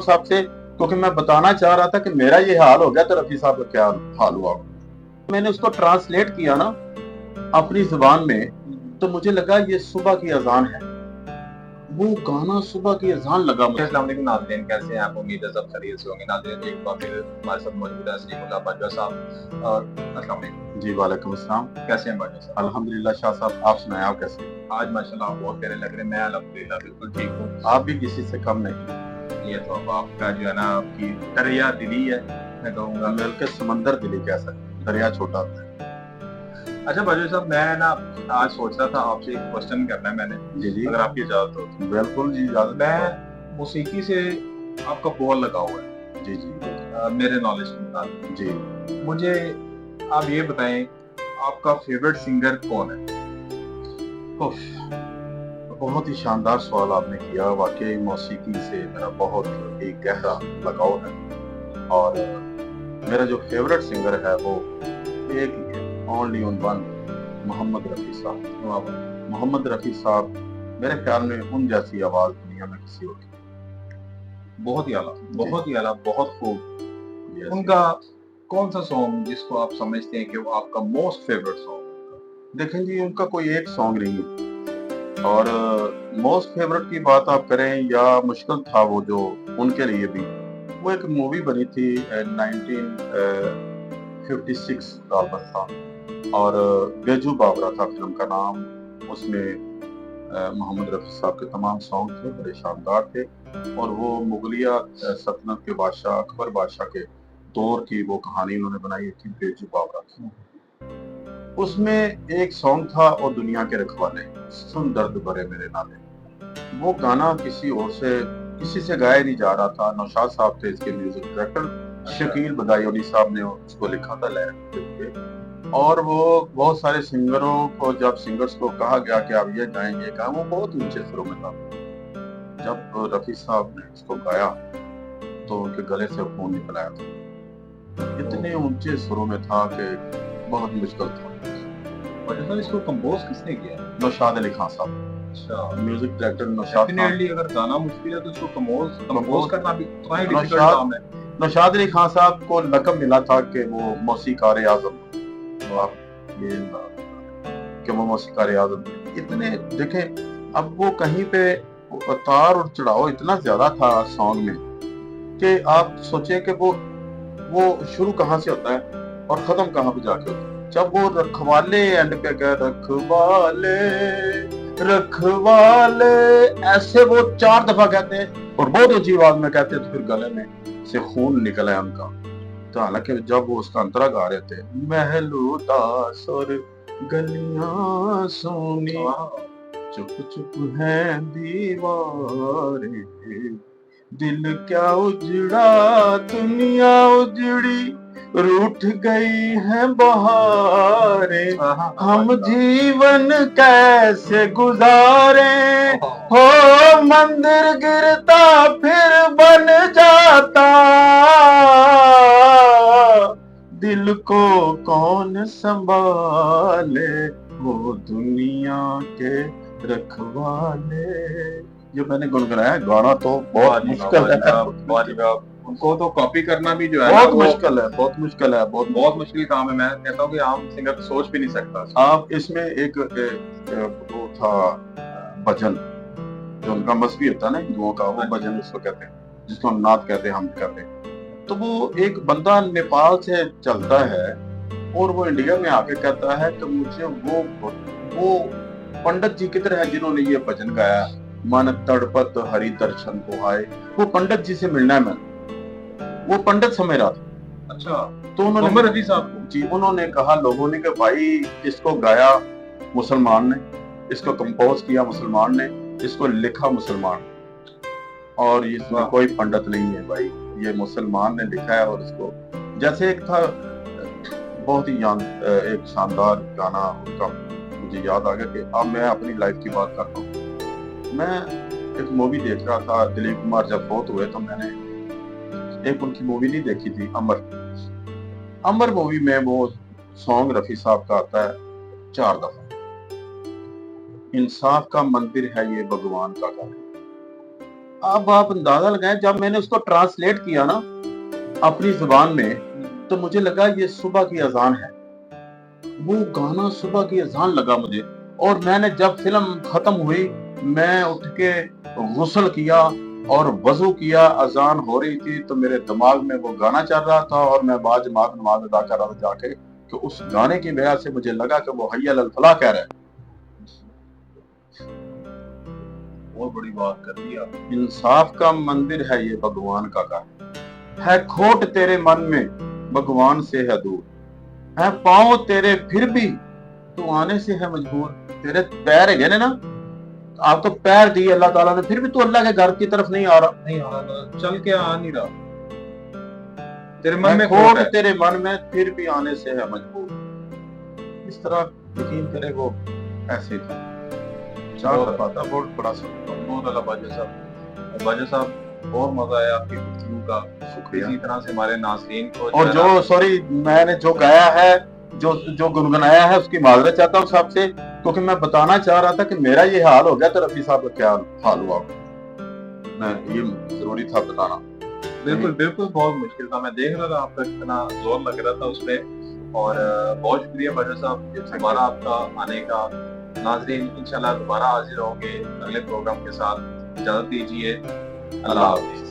साहब से, क्योंकि मैं बताना चाह रहा था कि मेरा ये हाल हो गया तो रफी साहब का क्या हाल हुआ। मैंने उसको ट्रांसलेट किया ना अपनी जुबान में, तो मुझे लगा ये सुबह की अजान है। वो गाना सुबह की अजान लगा मुझे। अस्सलाम वालेकुम नाज़रीन, कैसे हैं आप? उम्मीद है सब खैरियत से होंगे। नाज़रीन, एक बार फिर हमारे साथ मौजूद है सलीमुल्लाह बाजवा साहब। और अस्सलाम वालेकुम जी वालेकुम अस्सलाम। कैसे हैं बाजवा साहब? अल्हम्दुलिल्लाह शाह साहब, आप सुनाएं, आप कैसे हैं? आज माशाल्लाह आप बहुत प्यारे लग रहे हैं। मैं अल्हम्दुलिल्लाह बिल्कुल ठीक हूँ। आप भी किसी से कम नहीं। ये तो अब आपका जो है ना, आपकी दरिया दिली है, मैं कहूँगा। मिलकर समंदर दिली कह सकते, दरिया छोटा होता है। अच्छा बाजवा साहब, मैं ना आज सोच रहा था आपसे एक क्वेश्चन करना है मैंने, जी जी अगर आपकी इजाजत हो तो। बिल्कुल जी, इजाजत। मैं मौसीकी से आपका बहुत लगाव है, जी जी मेरे नॉलेज के मुताबिक। जी। मुझे आप ये बताएं, आपका फेवरेट सिंगर कौन है? उफ, बहुत ही शानदार सवाल आपने किया। वाकई मौसीकी से मेरा बहुत ही गहरा लगाव है, और मेरा जो फेवरेट सिंगर है वो एक ही है, only on one, Mohammed Rafi साहब। मोहम्मद रफ़ी साहब मेरे ख्याल में उन जैसी आवाज दुनिया में किसी और की। बहुत ही आला, बहुत ही आला, बहुत खूब। Yes, उनका कौन सा सॉन्ग जिसको आप समझते हैं कि वो आपका मोस्ट फेवरेट सॉन्ग? देखें जी, उनका कोई एक सॉन्ग नहीं है। और मोस्ट फेवरेट की बात आप करें या मुश्किल था वो जो उनके लिए भी, वो एक मूवी बनी थी 1956 का पर था, और बेजू बावरा था फिल्म का नाम। उसमें मोहम्मद रफ़ी साहब के तमाम सॉन्ग थे, बड़े शानदार थे, और वो मुगलिया सल्तनत के बादशाह अकबर बादशाह के दौर की वो कहानी उन्होंने बनाई थी, बेजू बावरा। उसमें एक सॉन्ग था, और दुनिया के रखवाले, सुन दर्द भरे मेरे नाले। वो गाना किसी से गाया नहीं जा रहा था। नौशाद साहब थे इसके म्यूजिक डायरेक्टर, शकील बदायूनी साहब ने उसको लिखा था लहर पे। और वो बहुत सारे सिंगरों को, जब सिंगर्स को कहा गया कि आप ये गाएं ये गाएं, वो बहुत ऊंचे सुरों में था। जब रफी साहब ने इसको गाया तो उनके गले से खून निकल आया था। इतने ऊंचे सुरों में था कि बहुत मुश्किल था। और जैसा इसको कंपोज किसने किया? नौशाद अली खान साहब, अच्छा, music director Naushad Khan. Definitely अगर गाना मुश्किल है तो इसको कंपोज करना भी उतना ही डिफिकल्ट नौशाद काम है। नौशाद अली खान साहब को लक़ब मिला था कि वो मौसीकार आज़म। आप ये कि वो मौसीकार आज़म इतने देखें। अब वो कहीं पे उतार और चढ़ाव इतना ज्यादा था सॉन्ग में कि आप सोचें कि वो शुरू कहाँ से होता है और खत्म कहाँ पे जाके होता है। जब वो रखवाले एंड पे कह रखवाले रखवाले, ऐसे वो 4 दफा कहते हैं और बहुत ऊंची आवाज में कहते हैं, तो फिर गले में से खून निकला है उनका। तो हालांकि जब वो उसका अंतरा गा रहे थे, महलो दास और गलियां सोनी, चुप चुप है दीवारें, दिल क्या उजड़ा दुनिया उजड़ी, रूठ गई है बहारें, हम जीवन कैसे गुजारे, हो मंदिर गिरता फिर बन जाता, दिल को कौन संभाले, वो दुनिया के रखवाले। जो मैंने गुनगुनाया, गाना तो बहुत मुश्किल है। उनको तो कॉपी करना भी जो है बहुत मुश्किल है, बहुत मुश्किल है, बहुत मुश्किल काम है। मैं कहता हूँ कि आम सिंगर तो सोच भी नहीं सकता। आप इसमें एक वो था भजन, जो उनका मजहबी होता है ना हिंदुओं का, वो भजन उसको कहते हैं, जिसको हम नात कहते हैं, हम कहते हैं। तो वो एक बंदा नेपाल से चलता है और वो इंडिया में आके कहता है कि मुझे वो पंडित जी किधर है जिन्होंने ये भजन गाया, मन तड़पत हरि दर्शन को आए। वो पंडित जी से मिलना है मैंने। वो पंडित समझ रहा था। अच्छा, तो मोहम्मद रफी साहब जी, उन्होंने कहा लोगों ने कि भाई इसको गाया मुसलमान ने, इसको कंपोज किया मुसलमान ने, इसको लिखा मुसलमान, और इसमें कोई पंडित नहीं है भाई, ये मुसलमान ने लिखा है। और इसको जैसे एक था बहुत ही एक शानदार गाना उनका, मुझे याद आ गया कि अब मैं अपनी लाइफ की बात करता हूँ। मैं एक मूवी देख रहा था, दिलीप कुमार जब बहुत हुए तो मैंने एक उनकी मूवी नहीं देखी थी, अमर। अमर मूवी में वो सॉन्ग रफी साहब का आता है 4 दफा, इंसाफ का मंदिर है ये भगवान का घर, अब आप अंदाजा लगाएं, जब मैंने उसको ट्रांसलेट किया ना अपनी जुबान में, तो मुझे लगा ये सुबह की अजान है। वो गाना सुबह की अजान लगा मुझे। और मैंने जब फिल्म खत्म हुई, मैं उठ के गुस्ल किया और वजू किया, अजान हो रही थी, तो मेरे दिमाग में वो गाना चल रहा था और मैं बाजमात नमाज अदा कर रहा था जाके, तो उस गाने की वजह से मुझे लगा कि वो हय्या अल फलाह कह रहा है। बहुत बड़ी बात कर दी आप। इंसाफ का मंदिर है ये भगवान का घर, है खोट तेरे मन में भगवान से है दूर, है पाँव तेरे फिर भी तू आने से है मजबूर। तेरे पैर है ना, आपको पैर दिए अल्लाह ताला ने, फिर भी तू अल्लाह के घर की तरफ नहीं आ रहा। नहीं आ रहा, चल के आ नहीं रहा, तेरे मन मैं में खोट खोट है। तेरे मन में फिर भी आने से है मजबूर। इस तरह यकीन करे वो ऐसे था, चार बहुत दफा था, बहुत बड़ा सा। बहुत अला बाजा साहब। बाजा साहब, बहुत मजा आया आपकी गुफ्तगू का। शुक्रिया। इसी तरह से हमारे नाज़रीन को और जो सॉरी मैंने जो गाया है, जो जो गुनगुनाया है, उसकी माजरत चाहता हूँ सबसे, क्योंकि मैं बताना चाह रहा था कि मेरा ये हाल हो गया, तो रफी साहब का क्या हाल हुआ, मैं ये जरूरी था बताना। बिल्कुल बिल्कुल, बहुत मुश्किल था। मैं देख रहा था आपका कितना जोर लग रहा था उसमें। और बहुत शुक्रिया बाजा साहब दोबारा आपका आने का। नाज़रीन इंशाल्लाह दोबारा हाजिर होंगे अगले प्रोग्राम के साथ। इजाजत दीजिए, अल्लाह हाफिज।